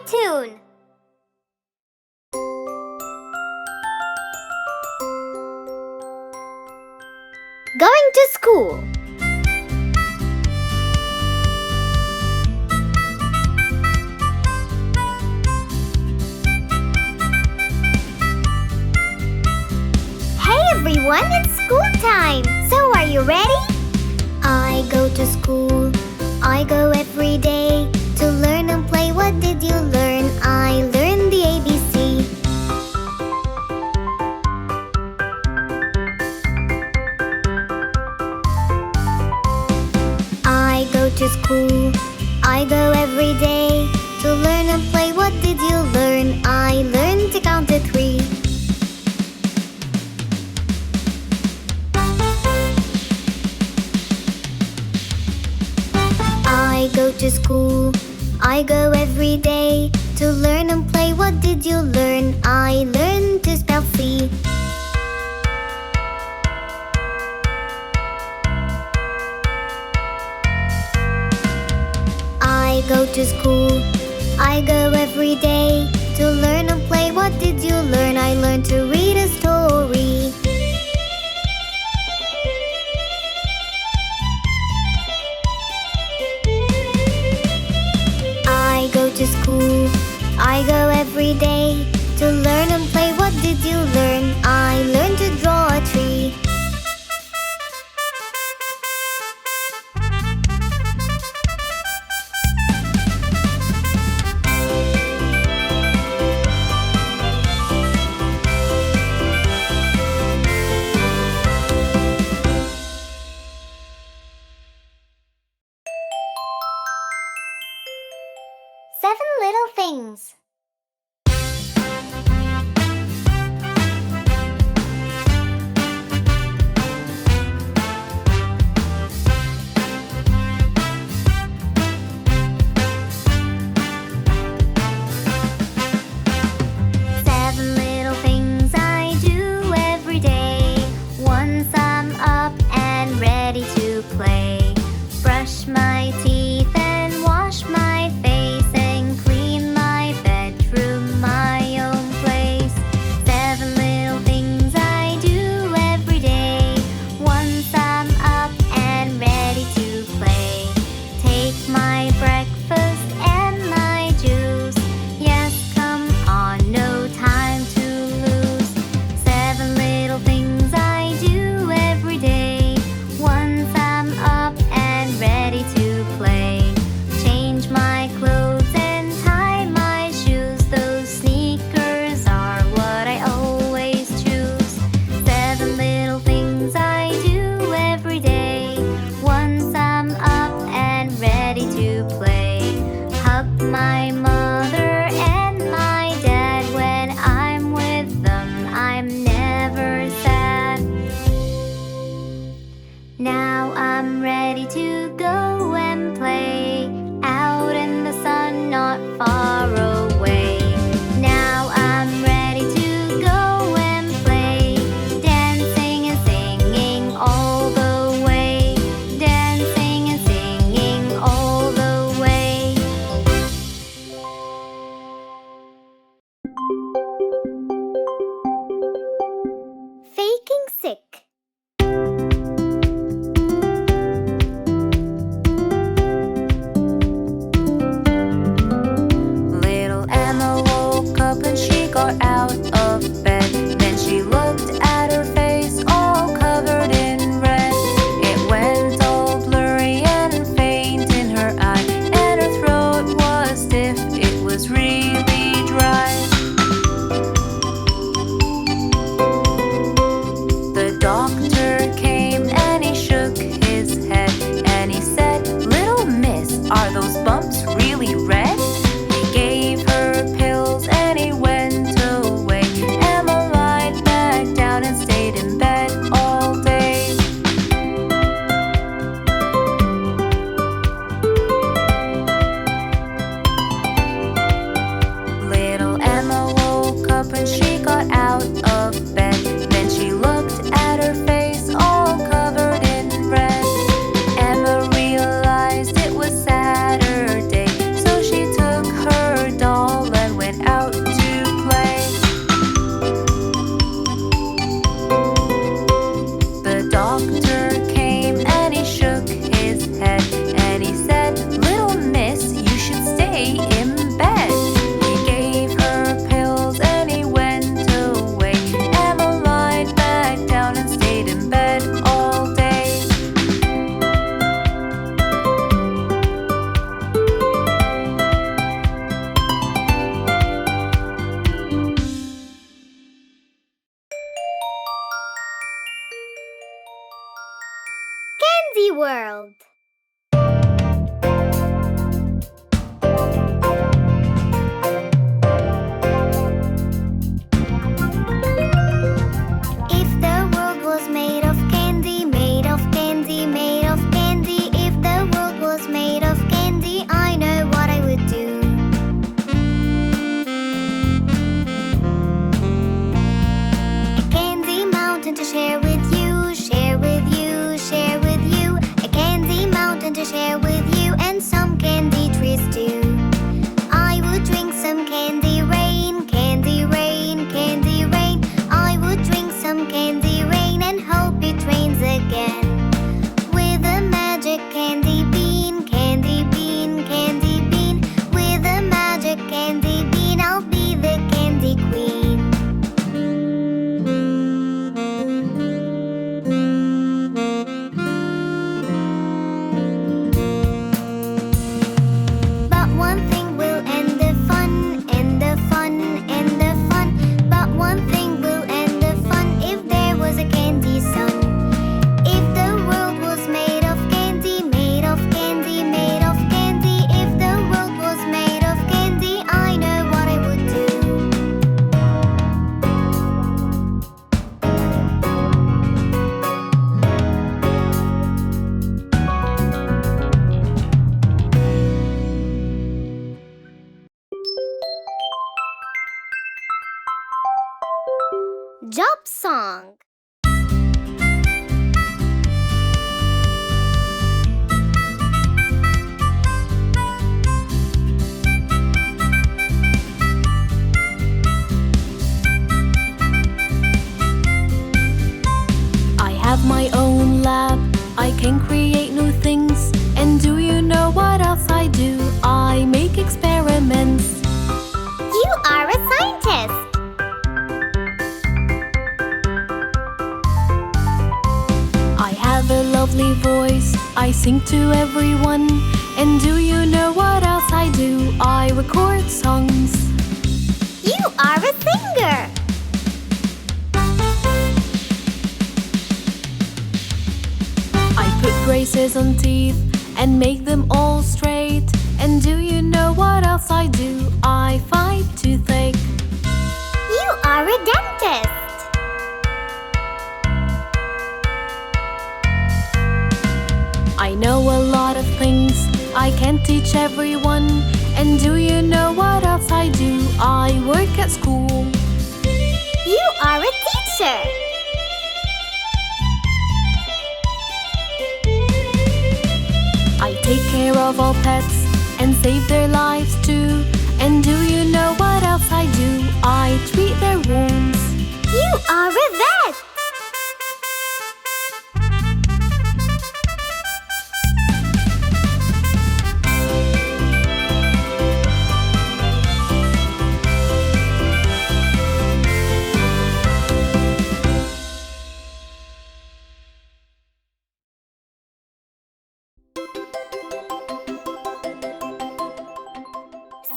tune. Going to school. Hey everyone, it's school time. So are you ready? I go to school. I go every day to learn and play. What did you learn? I learned the ABC. I go to school. I go every day to learn and play. What did you learn? I learned to count to 3. I go to school. I go every day to learn and play. What did you learn? I learned to spell C. I go to school. I go every day to learn and play. What did you learn? I learned to read a story. I go to school. I go every day to learn and play. What did you learn? I learned to draw a tree. Seven little things. Seven little things I do every day. Once I'm up and ready to play. Brush my teeth and wash my face and clean my bed. can create new things. And do you know what else I do? I make experiments. You are a scientist. I have a lovely voice, I sing to everyone. And do you know what else I do? I record songs. You are a singer. I put braces on teeth and make them all straight. And do you know what else I do? I fight toothache. You are a dentist. I know a lot of things I can't teach everyone. And do you know what else I do? I work at school. You are a teacher. I take care of all pets and save their lives too. And do you know what else I do? I treat their wounds. You are a vet.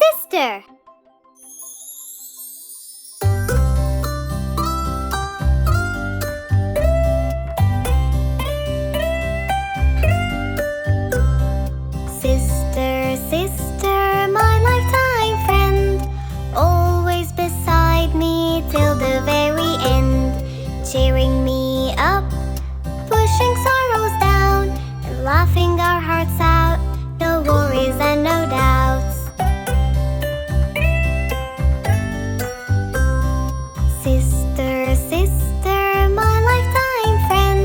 Sister. Sister, sister, my lifetime friend, always beside me till the very end, cheering me up, pushing sorrows down, and laughing our hearts out, no worries and no doubts. Sister, sister, my lifetime friend,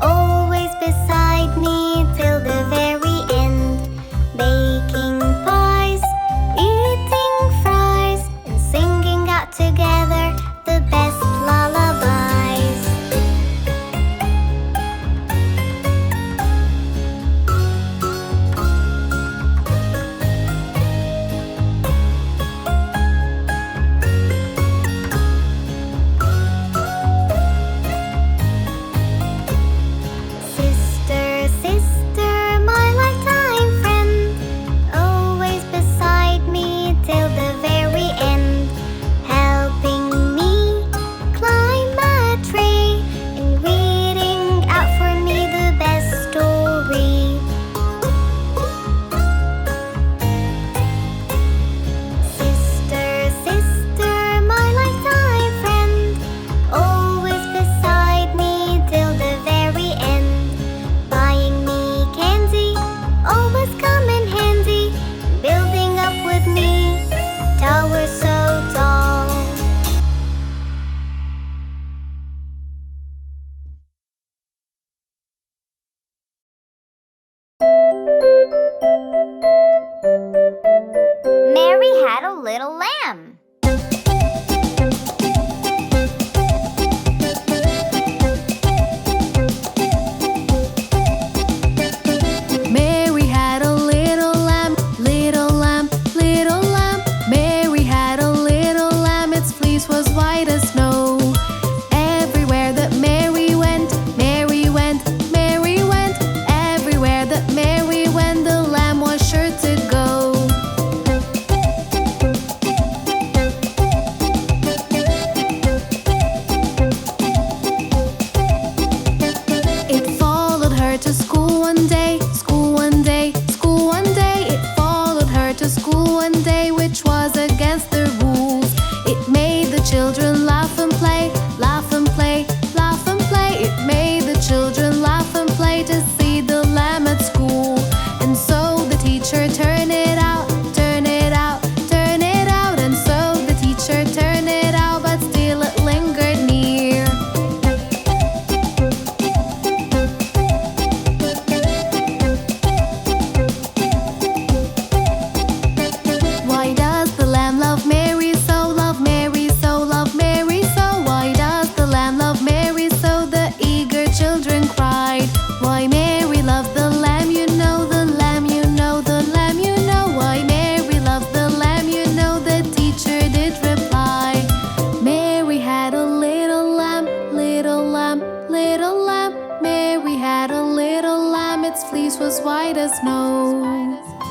always beside me till the very end, baking pies, eating fries, and singing out together the best lullabies. spiders know.